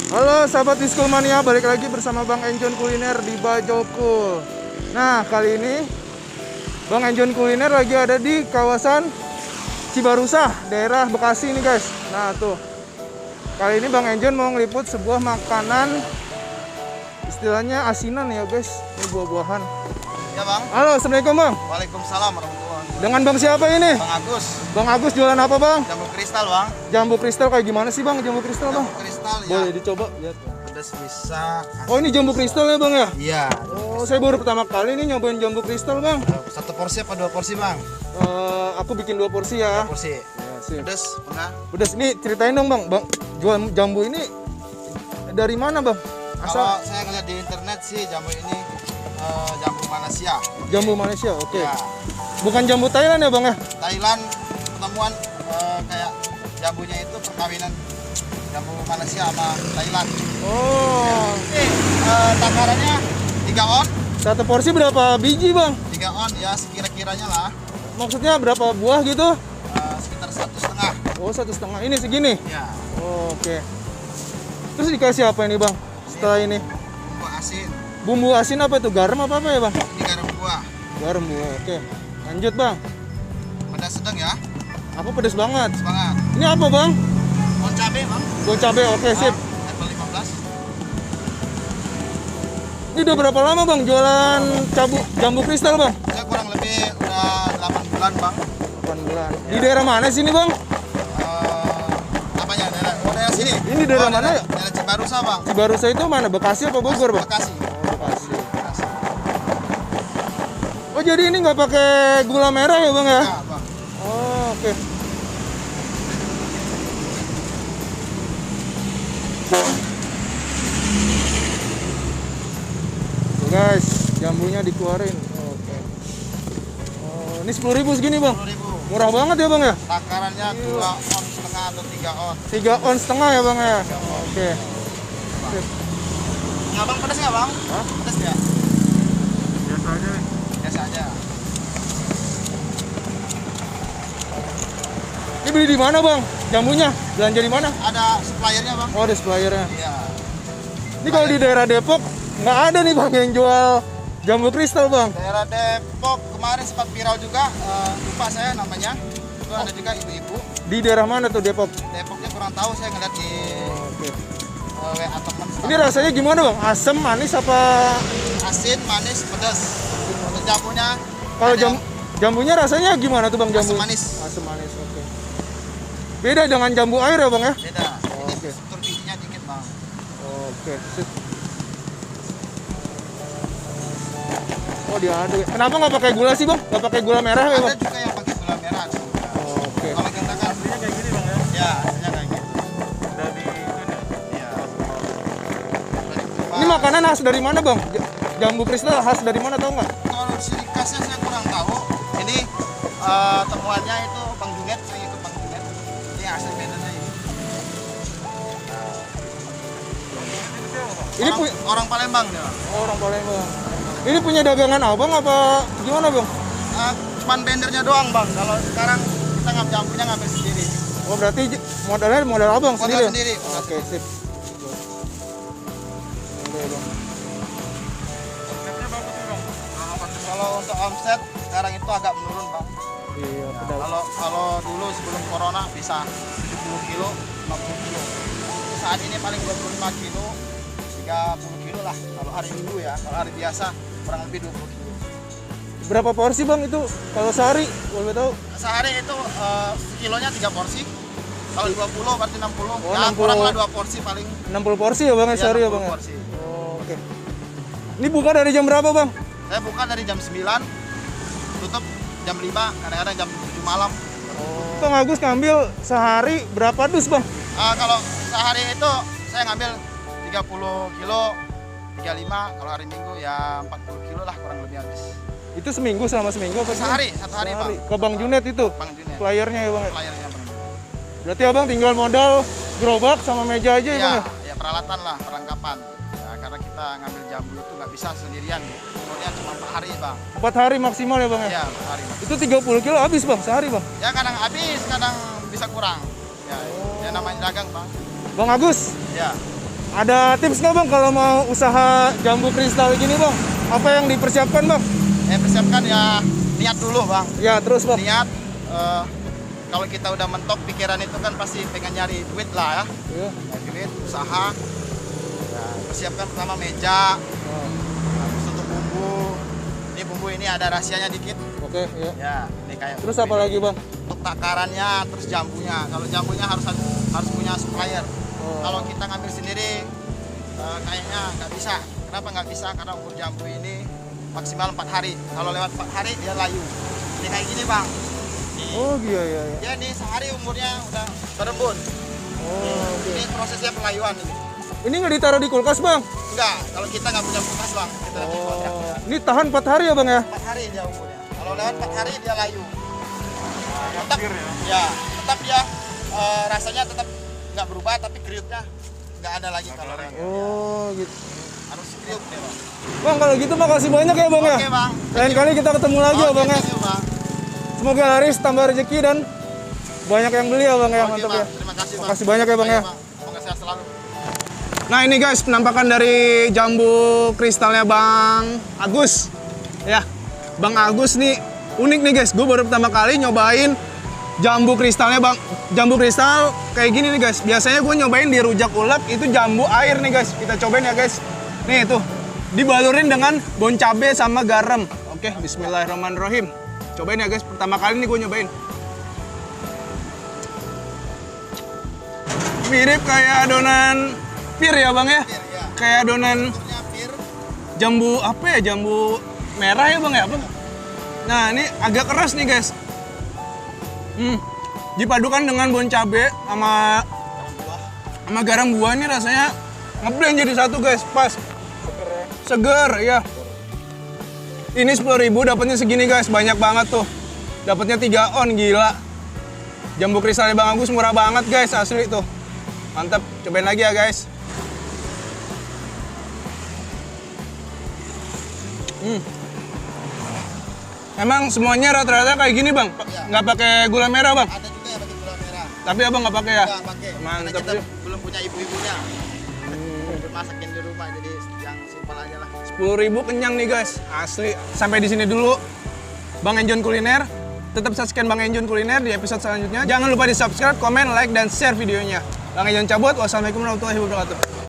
Halo sahabat Diskulmania, balik lagi bersama Bang Enjon Kuliner di Bajokul. Nah, kali ini Bang Enjon Kuliner lagi ada di kawasan Cibarusah, daerah Bekasi nih guys. Nah tuh, kali ini Bang Enjon mau ngeliput sebuah makanan, istilahnya asinan ya guys. Ini buah-buahan. Ya bang. Halo, assalamualaikum bang. Waalaikumsalam warahmatullahi. Dengan bang siapa ini? Bang Agus. Bang Agus jualan apa bang? Jambu kristal bang. Jambu kristal kayak gimana sih bang jambu kristal bang? Jambu kristal ya. Boleh dicoba lihat. Pedas bisa. Oh ini jambu kristal ya bang ya? Iya. Oh saya baru pertama kali nih nyobain jambu kristal bang. Satu porsi apa dua porsi bang? Aku bikin 2 porsi ya. 2 porsi. Ya, sip. Pedas tengah. Pedas nih ceritain dong bang. Bang jual jambu ini dari mana bang? Kalau saya ngeliat di internet sih jambu ini jambu Malaysia. Jambu Malaysia, oke. Ya. Bukan jambu Thailand ya bang ya? Thailand pertemuan kayak jambunya itu perkawinan jambu Malaysia sama Thailand. Oh. Ini takarannya 3 on. Satu porsi berapa biji bang? 3 on ya sekira-kiranya lah. Maksudnya berapa buah gitu? Sekitar 1,5. Oh 1,5. Ini segini? Ya. Oh, oke. Terus dikasih apa ini bang? Setelah ini Bumbu asin. bumbu asin apa itu? Garam apa ya bang? Ini garam buah. Garam buah, oke. Lanjut bang. Pedas sedang ya. Aku pedes banget. Semangat. Ini apa bang? Pohon cabai bang. Gua cabai, oke sip. Level 15. Ini udah berapa lama bang jualan jambu kristal bang? Saya kurang lebih udah 8 bulan bang. 8 bulan. Di daerah mana sini bang? Apanya? Daerah sini. Ini daerah mana ya? Daerah Cibarusah bang. Cibarusah itu mana? Bekasi apa Bogor bang? Bekasi. Oh Bekasi. Bekasi. Oh jadi ini nggak pakai gula merah ya bang ya? Ya bang. Oh oke. Tuh guys, jambunya dikeluarin. Oke. Oh ini 10.000 segini bang? 10.000. Murah banget ya bang ya? Takarannya 2 on setengah atau 3 on. 3 on setengah ya bang ya? Oke. Sip. Ya bang pedas nggak bang? Hah? Pedas ya? Biasa aja. Biasa aja. Ini beli di mana bang? Jambunya? Belanja di mana? Ada suppliernya bang. Oh ada suppliernya. Iya. Ini kalau di daerah Depok nggak ada nih bang yang jual jambu kristal bang. Daerah Depok kemarin sempat viral juga, lupa saya namanya. Itu ada juga ibu-ibu. Di daerah mana tuh Depok? Depoknya kurang tahu, saya ngeliat di Oke. WA teman. Ini rasanya gimana bang? Asam, manis apa? Asin, manis, pedas. Untuk jambunya Kalau ada jambunya rasanya gimana tuh bang jambu? asam manis. Asam manis, oke. Beda dengan jambu air ya bang ya? Beda. Oh, Ini oke. struktur bijinya dikit bang. Oke. Sip. Oh diaduk. Kenapa nggak pakai gula sih bang? Nggak pakai gula merah ya Ada bang? juga yang pakai gula merah. ada juga. Oke. Kalau kita kan aslinya kayak gini bang ya? Ya, aslinya kayak gitu. Dari Iya. ini makanan khas dari mana bang? Jambu kristal khas dari mana tau nggak? Kalau ciri khasnya saya kurang tahu. Ini temuannya itu Bang Junet, saya ikut Bang Junet. Ini asli Medannya ini. Ini Orang Palembang dia. Bang. Oh, orang Palembang. Ini punya dagangan abang apa gimana bang? Cuman bendernya doang bang. Kalau sekarang kita jambunya ngambil sendiri. Oh berarti modalnya modal abang Modal sendiri? sendiri. Oke sip. Oke bang. Kalau untuk omset sekarang itu agak menurun bang. Iya Ya, benar. kalau dulu sebelum corona bisa 70 kilo, 50 kilo. Saat ini paling 25 kilo, 30 kilo lah. Kalau hari Minggu ya, kalau hari biasa kurang lebih 20 kilo. Berapa porsi bang itu? Kalau sehari boleh tahu? Sehari itu kilonya 3 porsi. Kalau 20 berarti 60. Oh, Ya 60. kurang lah 2 porsi paling. 60 porsi ya bang ya Ya, sehari ya 60 bang ya? porsi. Oh, oke. Ini buka dari jam berapa bang? Saya buka dari jam 9, tutup jam 5, kadang-kadang jam 7 malam. Bang Agus ngambil sehari berapa dus bang? Kalau sehari itu saya ngambil 30 kilo, 35, kalau hari Minggu ya 40 kilo lah kurang lebih habis. Itu seminggu selama seminggu apa? Sehari, satu hari bang. Ke Bang Junet itu? Bang Junet. Flyernya ya bang ya? Pelayannya bang. Berarti abang tinggal modal gerobak sama meja aja ya bang ya? Ya peralatan lah, perlengkapan. Ya, karena kita ngambil jambu itu nggak bisa sendirian. Kemudian cuma per hari bang. 4 hari maksimal ya bang ya? Ya, per hari. Bang. Itu 30 kilo habis bang sehari bang? Ya kadang habis, kadang bisa kurang. Ya, ya namanya dagang bang. Bang Agus, Ya. Ada tips nggak bang kalau mau usaha jambu kristal gini bang? Apa yang dipersiapkan bang? Persiapkan ya niat dulu bang. Ya terus bang. Niat, kalau kita udah mentok pikiran itu kan pasti pengen nyari duit lah ya. Iya. Nyari duit, usaha. Ya, persiapkan pertama meja, terus untuk bumbu. Ini bumbu ini ada rahasianya dikit. Oke, ya. Ya, ini kayak. Terus apa lagi bang? Untuk takarannya, terus jambunya. Kalau jambunya harus punya supplier. Kalau kita ngambil sendiri, kayaknya nggak bisa. Kenapa nggak bisa? Karena umur jambu ini maksimal 4 hari. Kalau lewat 4 hari dia layu. Ini kayak gini bang. Nih. Oh iya iya. Iya. Dia nih sehari umurnya udah berembun. Oh, oke. Ini prosesnya pelayuan ini. Ini nggak ditaruh di kulkas bang? Enggak, kalau kita nggak punya kulkas bang, kita nanti kontrak. Ini tahan 4 hari ya bang ya? 4 hari dia umurnya. Kalau lewat 4 hari dia layu. Tetap, ya, tetap dia rasanya tetap nggak berubah, tapi kriuknya nggak ada lagi kalau Oh gitu. harus kriuk dia bang. Bang kalau gitu makasih banyak ya bang ya. Oke bang. Lain kali kita ketemu lagi ya bang ya. Thank you, bang. Semoga laris, tambah rezeki dan banyak yang beli ya bang ya. Oke, Mantap bang. ya. Terima kasih bang. Makasih banyak ya bang ya. Semoga sehat selalu. Nah ini guys penampakan dari jambu kristalnya Bang Agus. Ya, Bang Agus nih unik nih guys. Gue baru pertama kali nyobain jambu kristalnya Bang. Jambu kristal kayak gini nih guys. Biasanya gue nyobain di rujak ulek itu jambu air nih guys. Kita cobain ya guys. Nih tuh dibalurin dengan bon cabe sama garam. Oke, bismillahirrahmanirrahim. Cobain ya guys. Pertama kali nih gue nyobain. Mirip kayak adonan pir ya bang ya? Pir, ya. Kayak adonan Bentuknya pir. jambu apa ya? Jambu merah ya bang ya? Apa? Nah ini agak keras nih guys. Dipadukan dengan bon cabe sama garam buah ini rasanya ngeblend jadi satu guys, pas. Seger ya. Ini 10.000 dapatnya segini guys, banyak banget tuh. Dapatnya 3 on, gila. Jambu kristalnya Bang Agus murah banget guys, asli tuh. Mantap, cobain lagi ya guys. Emang semuanya rata-rata kayak gini bang? Iya. Nggak pakai gula merah bang? Ada juga yang pakai gula merah. Tapi abang nggak pakai ya? Enggak pakai. Mantap Karena kita sih. belum punya ibu-ibunya. Masakin di rumah jadi yang simpel aja lah. 10.000 kenyang nih guys, asli. Sampai di sini dulu, Bang Enjon Kuliner. Tetap saksikan Bang Enjon Kuliner di episode selanjutnya. Jangan lupa di subscribe, komen, like, dan share videonya. Bang Enjon cabut. Wassalamualaikum warahmatullahi wabarakatuh.